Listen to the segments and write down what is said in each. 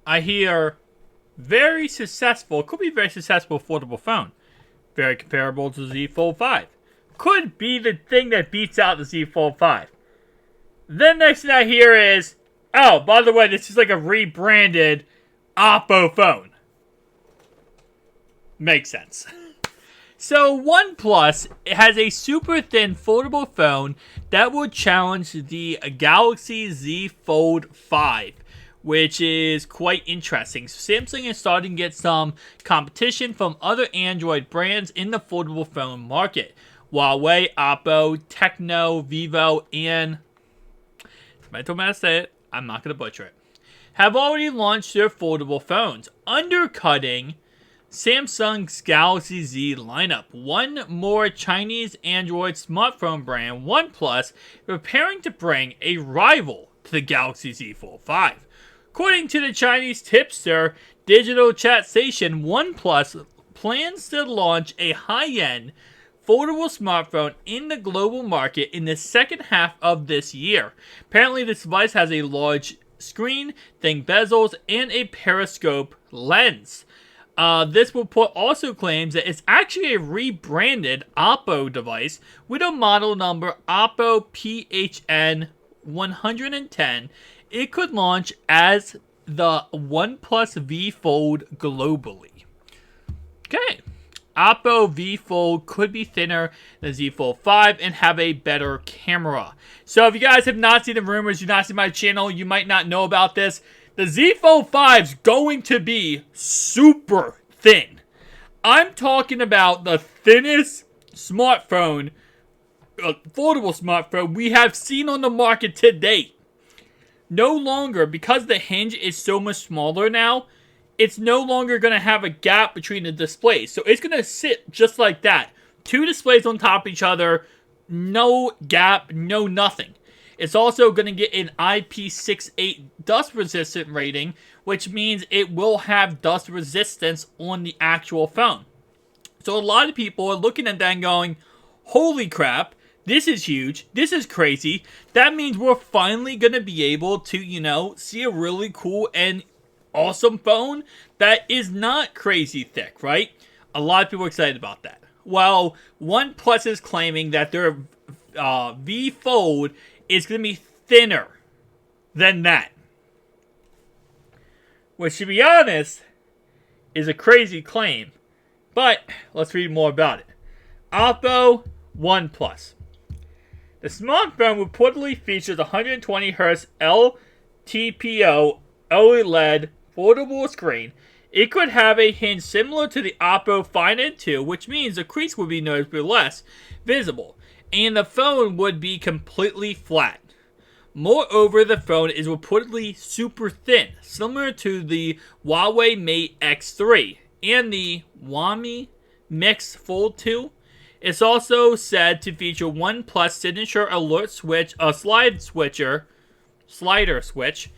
I hear very successful, could be very successful foldable phone. Very comparable to the Z Fold 5. Could be the thing that beats out the Z Fold 5. Then next thing I hear is, oh, by the way, this is like a rebranded Oppo phone. Makes sense. So OnePlus has a super thin foldable phone that will challenge the Galaxy Z Fold 5, which is quite interesting. So Samsung is starting to get some competition from other Android brands in the foldable phone market. Huawei, Oppo, Tecno, Vivo, and I told me to say it, I'm not going to butcher it, have already launched their foldable phones, undercutting Samsung's Galaxy Z lineup. One more Chinese Android smartphone brand, OnePlus, preparing to bring a rival to the Galaxy Z Fold 5. According to the Chinese tipster digital chat station, OnePlus plans to launch a high-end foldable smartphone in the global market in the second half of this year. Apparently, this device has a large screen, thin bezels, and a periscope lens. This report also claims that it's actually a rebranded Oppo device with a model number Oppo PHN 110. It could launch as the OnePlus V Fold globally. Okay. Oppo V Fold could be thinner than Z Fold 5 and have a better camera. So if you guys have not seen the rumors, you've not seen my channel, you might not know about this. The Z Fold 5 is going to be super thin. I'm talking about the thinnest smartphone, foldable smartphone we have seen on the market to date. No longer, because the hinge is so much smaller now, it's no longer going to have a gap between the displays. So it's going to sit just like that. Two displays on top of each other, no gap, no nothing. It's also going to get an IP68 dust resistant rating, which means it will have dust resistance on the actual phone. So a lot of people are looking at that and going, holy crap, this is huge, this is crazy. That means we're finally going to be able to, see a really cool and awesome phone that is not crazy thick, right? A lot of people are excited about that. While OnePlus is claiming that their V Fold is going to be thinner than that. Which, to be honest, is a crazy claim. But let's read more about it. Oppo OnePlus. The smartphone reportedly features 120Hz LTPO OLED foldable screen. It could have a hinge similar to the Oppo Find N2, which means the crease would be noticeably less visible, and the phone would be completely flat. Moreover, the phone is reportedly super thin, similar to the Huawei Mate X3 and the Xiaomi Mix Fold 2. It's also said to feature OnePlus signature alert switch, a slider switch.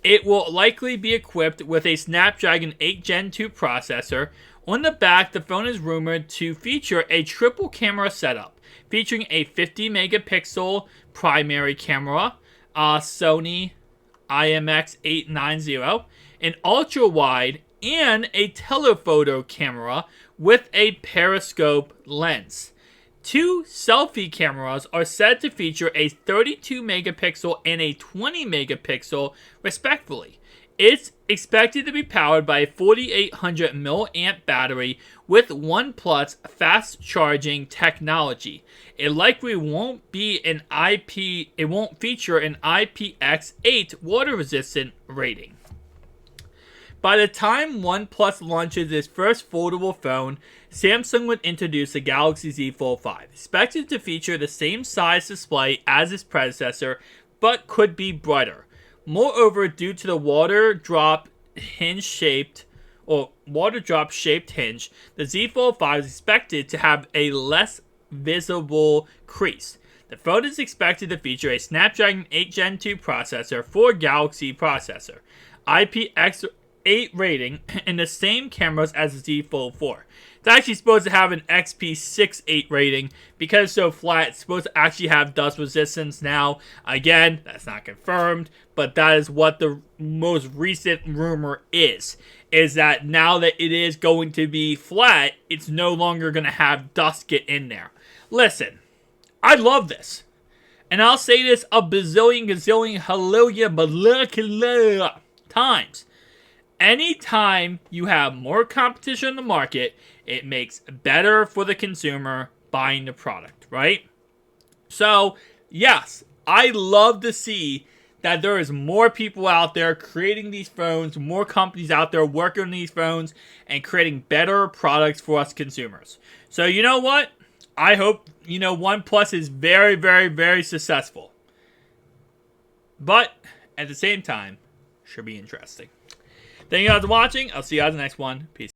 It will likely be equipped with a Snapdragon 8 Gen 2 processor. On the back, the phone is rumored to feature a triple camera setup, featuring a 50 megapixel primary camera, Sony IMX890, an ultra-wide, and a telephoto camera with a periscope lens. Two selfie cameras are said to feature a 32 megapixel and a 20 megapixel respectively. It's expected to be powered by a 4800 milliamp battery with OnePlus fast charging technology. It likely won't feature an IPX8 water resistant rating. By the time OnePlus launches its first foldable phone, Samsung would introduce the Galaxy Z Fold 5, expected to feature the same size display as its predecessor, but could be brighter. Moreover, due to the water drop shaped hinge, the Z Fold 5 is expected to have a less visible crease. The phone is expected to feature a Snapdragon 8 Gen 2 processor for Galaxy processor, 8 rating and the same cameras as the Z Fold 4. It's actually supposed to have an XP68 rating. Because it's so flat, it's supposed to actually have dust resistance now. Again, that's not confirmed, but that is what the most recent rumor is that now that it is going to be flat, it's no longer going to have dust get in there. Listen, I love this. And I'll say this a bazillion, gazillion, hallelujah, times. Anytime you have more competition in the market, it makes better for the consumer buying the product, right? So, yes, I love to see that there is more people out there creating these phones, more companies out there working on these phones, and creating better products for us consumers. So, you know what? I hope, OnePlus is very, very, very successful. But, at the same time, should be interesting. Thank you guys for watching. I'll see you guys in the next one. Peace.